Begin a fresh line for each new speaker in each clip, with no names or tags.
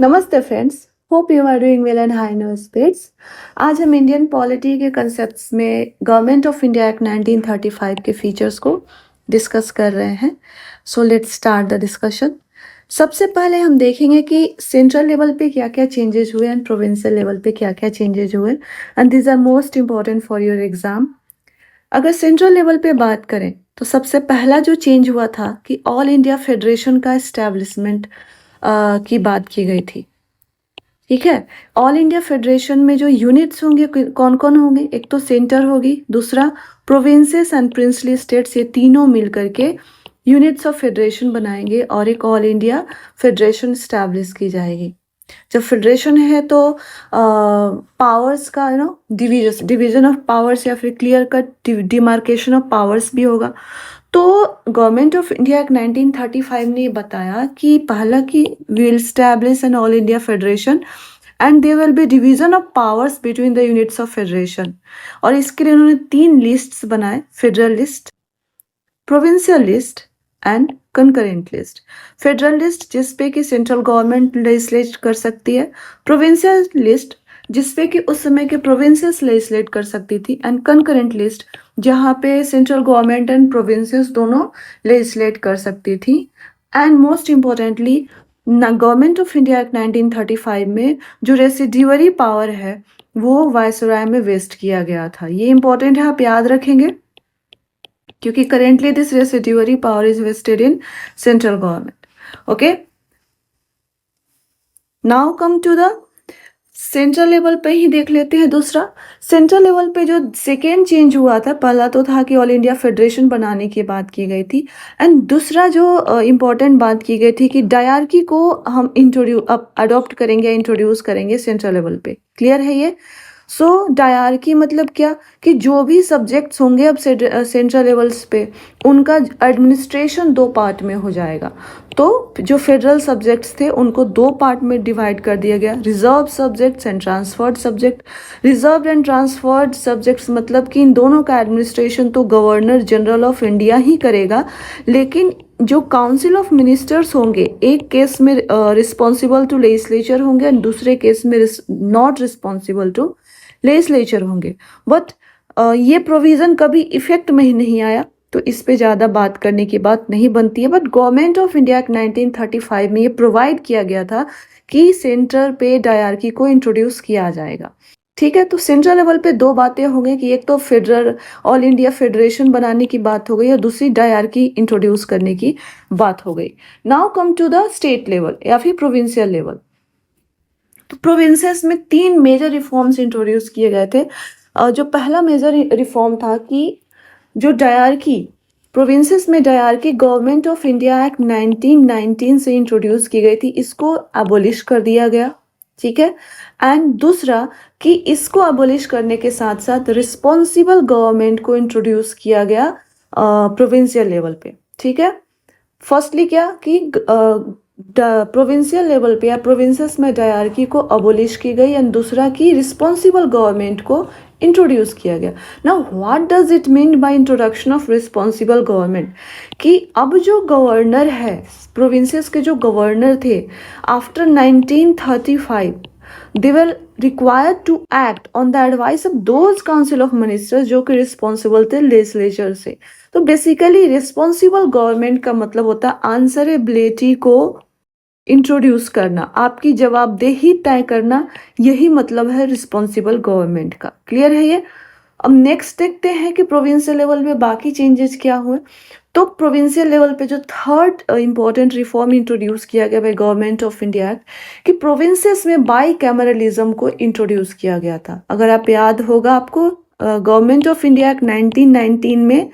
नमस्ते friends, hope you are doing well and high no spirits. आज हम Indian polity के कंसेप्ट्स में गवर्नमेंट ऑफ इंडिया एक्ट 1935 के फीचर्स को डिस्कस कर रहे हैं। So let's start the discussion. सबसे पहले हम देखेंगे कि सेंट्रल लेवल पे क्या क्या चेंजेस हुए एंड प्रोविंशियल लेवल पे क्या क्या चेंजेस हुए, and these are most important for your exam. अगर सेंट्रल लेवल पे बात करें तो सबसे पहला जो चेंज हुआ था कि ऑल इंडिया फेडरेशन का एस्टैब्लिशमेंट की बात की गई थी। ठीक है, ऑल इंडिया फेडरेशन में जो यूनिट्स होंगे कौन कौन होंगे? एक तो सेंटर होगी, दूसरा प्रोविंसेस एंड प्रिंसली स्टेट्स, ये तीनों मिल करके यूनिट्स ऑफ फेडरेशन बनाएंगे और एक ऑल इंडिया फेडरेशन स्टैब्लिश की जाएगी। जब फेडरेशन है तो पावर्स का डिवीजन ऑफ पावर्स या फिर clear cut demarcation of powers भी होगा। तो गवर्नमेंट ऑफ इंडिया एक्ट 1935 ने बताया कि पहला कि will establish an all India federation and there will be division of powers between the units of federation. और इसके लिए उन्होंने 3 लिस्ट्स बनाए, federal list, provincial list and concurrent list. Federal list जिसपे कि सेंट्रल गवर्नमेंट लेजिस्लेट कर सकती है, प्रोविंशियल लिस्ट जिसपे कि उस समय के प्रोविंसेस लेजिस्लेट कर सकती थी, एंड कंकरेंट लिस्ट जहाँ पे सेंट्रल गवर्नमेंट एंड प्रोविंसेस दोनों लेजिस्लेट कर सकती थी। And most importantly government of India act 1935 में जो रेसिड्यूअरी पावर है वो वायसराय में वेस्ट किया गया था। ये इंपॉर्टेंट है, आप याद रखेंगे, क्योंकि currently this residuary power is vested in central government. Okay, now come to the central level पे ही देख लेते हैं। दूसरा, सेंट्रल लेवल पे जो सेकेंड चेंज हुआ था, पहला तो था कि ऑल इंडिया फेडरेशन बनाने की बात की गई थी, एंड दूसरा जो इम्पोर्टेंट बात की गई थी कि डायरकी को हम अडॉप्ट करेंगे, इंट्रोड्यूस करेंगे सेंट्रल लेवल पे। क्लियर है ये? सो डायरकी मतलब क्या कि जो भी सब्जेक्ट्स होंगे अब सेंट्रल लेवल्स पे उनका एडमिनिस्ट्रेशन 2 पार्ट में हो जाएगा। तो जो फेडरल सब्जेक्ट्स थे उनको 2 पार्ट में डिवाइड कर दिया गया, reserve subjects and transferred subject. Reserve and transferred subjects मतलब कि इन दोनों का एडमिनिस्ट्रेशन तो गवर्नर जनरल ऑफ इंडिया ही करेगा, लेकिन जो काउंसिल ऑफ मिनिस्टर्स होंगे एक केस में रिस्पॉन्सिबल टू लेजिस्लेचर होंगे एंड दूसरे केस में नॉट रिस्पॉन्सिबल टू लेजिस्लेचर होंगे। बट ये प्रोविज़न कभी इफेक्ट में ही नहीं आया, तो इस पे ज़्यादा बात करने की बात नहीं बनती है। But government of India act 1935 में ये प्रोवाइड किया गया था कि सेंटर पे डायरकी को इंट्रोड्यूस किया जाएगा। ठीक है, तो सेंट्रल लेवल पे 2 बातें हो गई कि एक तो फेडरल ऑल इंडिया फेडरेशन बनाने की बात हो गई और दूसरी डायरकी इंट्रोड्यूस करने की बात हो गई। Now come to the state level या फिर प्रोविंशियल लेवल। तो प्रोविंसेस में 3 मेजर रिफॉर्म्स इंट्रोड्यूस किए गए थे। जो पहला मेजर रिफॉर्म था कि जो डायरकी प्रोविंसेस में dyarchy government of India act 1919 से इंट्रोड्यूस की गई थी, इसको अबोलिश कर दिया गया। ठीक है, एंड दूसरा कि इसको अबोलिश करने के साथ साथ रिस्पॉन्सिबल गवर्नमेंट को इंट्रोड्यूस किया गया प्रोविंशियल लेवल पे। ठीक है, फर्स्टली क्या कि प्रोविंशियल लेवल पे या प्रोविंसेस में डायरकी को अबोलिश की गई, एंड दूसरा कि रिस्पॉन्सिबल गवर्नमेंट को इंट्रोड्यूस किया गया। Now what does it mean by introduction of responsible government? कि अब जो गवर्नर है, प्रोविंसेस के जो गवर्नर थे after 1935 they were required to act on the advice of those council of ministers जो कि रिस्पॉन्सिबल थे लेजिस्लेचर से। तो बेसिकली रिस्पॉन्सिबल गवर्नमेंट का मतलब होता है आंसरेबिलिटी को इंट्रोड्यूस करना, आपकी जवाबदेही तय करना, यही मतलब है रिस्पॉन्सिबल गवर्नमेंट का। क्लियर है ये? अब नेक्स्ट देखते हैं कि प्रोविंशियल लेवल में बाकी चेंजेस क्या हुए। तो प्रोविंशियल लेवल पे जो थर्ड इम्पॉर्टेंट रिफॉर्म इंट्रोड्यूस किया गया by government of India act कि प्रोविंसेस में बाई कैमरलिज्म को इंट्रोड्यूस किया गया था। अगर आप याद होगा आपको, गवर्नमेंट ऑफ इंडिया एक्ट 1919 में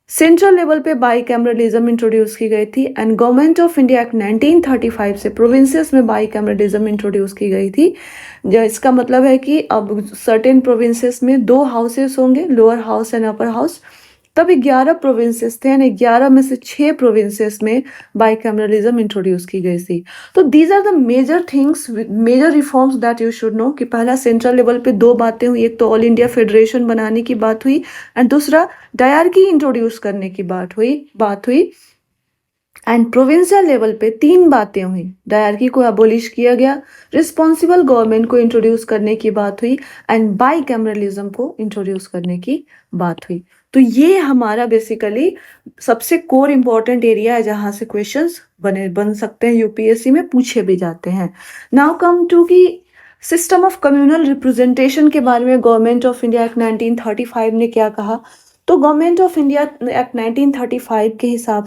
सेंट्रल लेवल पे बाई कैमरलिज्म इंट्रोड्यूस की गई थी, and government of India act 1935 से प्रोविंसेस में बाई कैमरलिज्म इंट्रोड्यूस की गई थी। जो इसका मतलब है कि अब सर्टेन प्रोविंसेस में 2 हाउसेस होंगे, lower house and upper house. तब 11 प्रोविंसेस थे, एंड 11 में से 6 प्रोविंसेस में बाई कैमरलिज्म इंट्रोड्यूस की गई थी। तो these are the major things, major reforms that you should know कि पहला सेंट्रल लेवल पे 2 बातें हुई, एक तो ऑल इंडिया फेडरेशन बनाने की बात हुई, एंड दूसरा डायरकी इंट्रोड्यूस करने की बात हुई। एंड प्रोविंशियल लेवल पे 3 बातें हुई। डायरकी को अबोलिश किया गया, रिस्पॉन्सिबल गवर्नमेंट को इंट्रोड्यूस करने की बात हुई एंड बाई कैमरलिज्म को इंट्रोड्यूस करने की बात हुई। तो ये हमारा बेसिकली सबसे कोर इंपॉर्टेंट एरिया है जहां से क्वेश्चंस बन सकते हैं, यूपीएससी में पूछे भी जाते हैं। नाउ कम टू की सिस्टम ऑफ कम्युनल रिप्रेजेंटेशन के बारे में गवर्नमेंट ऑफ इंडिया एक्ट 1935 ने क्या कहा। तो गवर्नमेंट ऑफ इंडिया एक्ट 1935 के हिसाब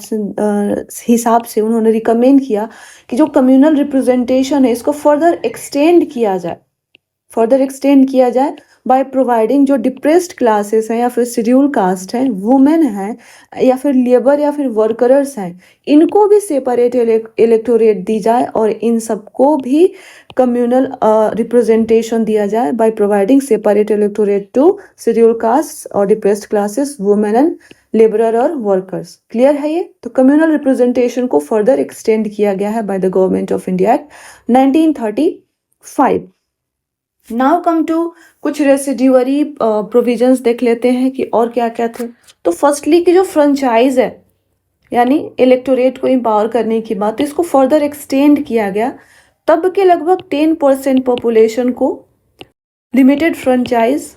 से उन्होंने रिकमेंड किया कि जो कम्युनल रिप्रेजेंटेशन है इसको फर्दर एक्सटेंड किया जाए बाय प्रोवाइडिंग जो डिप्रेस्ड क्लासेस हैं या फिर शेड्यूल कास्ट हैं, वुमेन हैं या फिर लेबर या फिर वर्कर्स हैं, इनको भी सेपरेट इलेक्टोरेट दी जाए और इन सबको भी कम्युनल रिप्रेजेंटेशन दिया जाए by providing separate electorate to schedule caste और depressed classes, women and labourer और वर्कर्स। क्लियर है ये? तो कम्युनल रिप्रेजेंटेशन को फर्दर एक्सटेंड किया गया है by the government of India act 1935। Now come to कुछ रेसिड्यूअरी प्रोविजंस देख लेते हैं कि और क्या क्या थे। तो फर्स्टली की जो फ्रेंचाइज है यानी इलेक्टोरेट को एम्पावर करने की बात, तो इसको फर्दर एक्सटेंड किया गया। तब के लगभग 10% पॉपुलेशन को लिमिटेड फ्रेंचाइज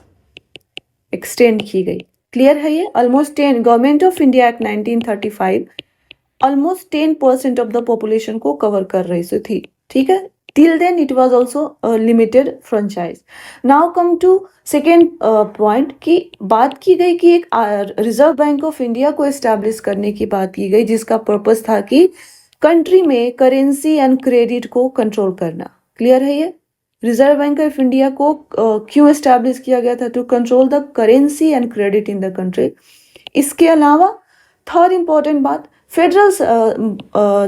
एक्सटेंड की गई। क्लियर है ये? Almost 10, government of India act 1935 almost 10% of the population को कवर कर रही थी। ठीक है, till then it was also a limited franchise. Now come to second point की बात की गई कि एक रिजर्व बैंक ऑफ इंडिया को एस्टैब्लिश करने की बात की गई जिसका पर्पस था कि कंट्री में करेंसी एंड क्रेडिट को कंट्रोल करना। क्लियर है ये? रिजर्व बैंक ऑफ इंडिया को क्यों एस्टैब्लिश किया गया था? To control the currency and credit in the country. इसके अलावा थर्ड इंपॉर्टेंट बात, फेडरल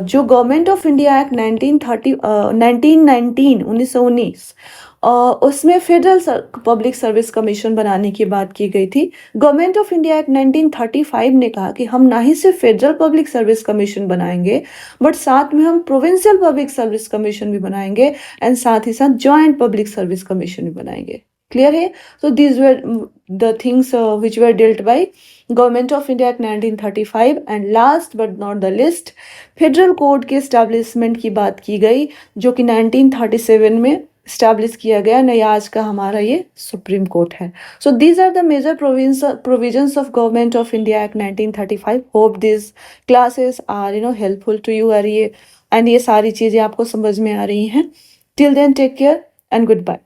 जो गवर्नमेंट ऑफ इंडिया एक्ट 1919 उसमें फेडरल पब्लिक सर्विस कमीशन बनाने की बात की गई थी। गवर्नमेंट ऑफ इंडिया एक्ट 1935 ने कहा कि हम ना ही सिर्फ फेडरल पब्लिक सर्विस कमीशन बनाएंगे बट साथ में हम प्रोविंशियल पब्लिक सर्विस कमीशन भी बनाएंगे एंड साथ ही साथ जॉइंट पब्लिक सर्विस कमीशन भी बनाएंगे। क्लियर है? तो these were the things which were dealt by government of India act 1935। And last but not the list, federal court के एस्टैब्लिशमेंट की बात की गई जो कि 1937 में एस्टैब्लिश किया गया। नई आज का हमारा ये सुप्रीम कोर्ट है। So these are the major provisions of government of India act 1935। Hope this classes are helpful to you. और ये सारी चीज़ें आपको समझ में आ रही हैं। Till then take care and good bye.